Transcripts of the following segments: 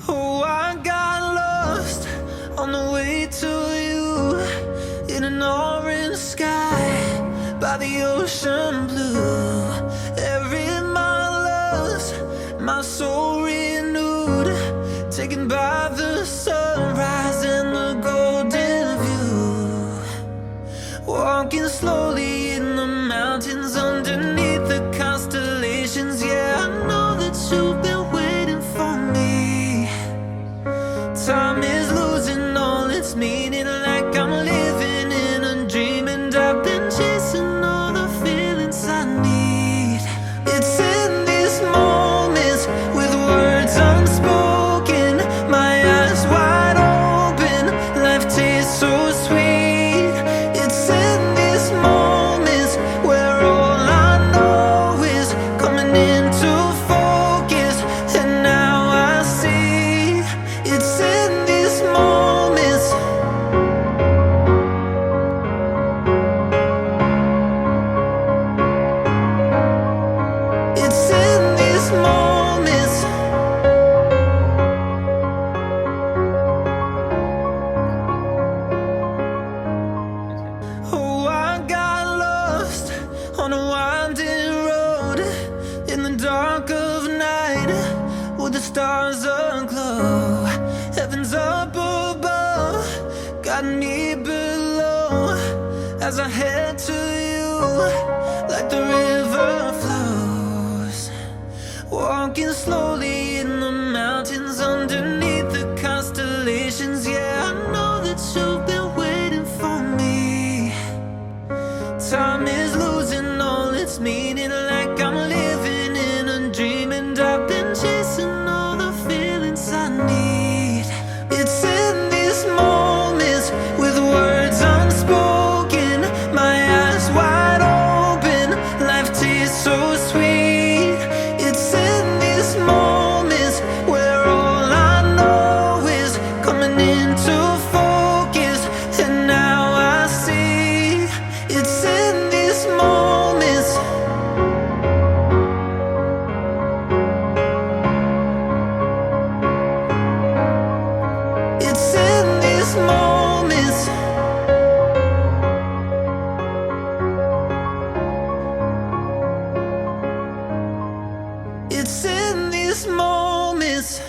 Oh, I got lost on the way to you, in an orange sky by the ocean blue. Every mile lost, my soul renewed, taken by the sunrise and the golden view. Walking slowly in the mountains underneath the constellations. Yeah, I know that you've been waiting for me. Time is losing all its meaning, like I'm living in a dream, and I've been chasing all the feelings I need. It's in these moments with words unspoken, my eyes wide open, life tastes so sweet. It's in these moments where all I know is coming into focus, and now I see. It's in these moments. It's in these moments. Oh, I got lost on a winding road in the dark of night, with the stars aglow. Heaven's up above, got me below, as I head to you like the river flows. Walking slowly in the mountains underneath the constellations. Yeah, I know that you've been waiting for me. Time is losing all its meaning, like I'm living in a dream, and I've been chasing all the feelings I need. It's in these moments with words unspoken, my eyes wide open, life tastes so sweet. It's in these moments where all I know is coming into focus, and now I see. It's in these moments. It's in these moments. It's in these moments.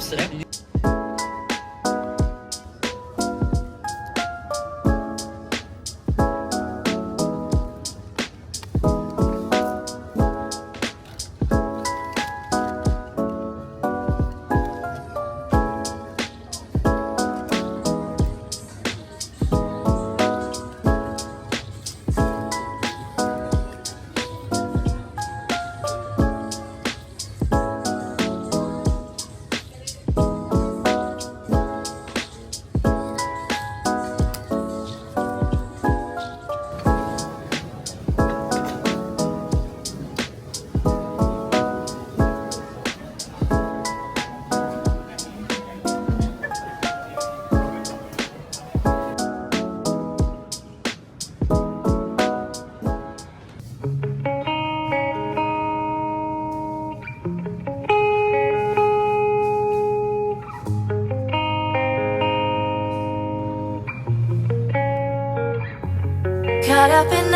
스랩. Caught up in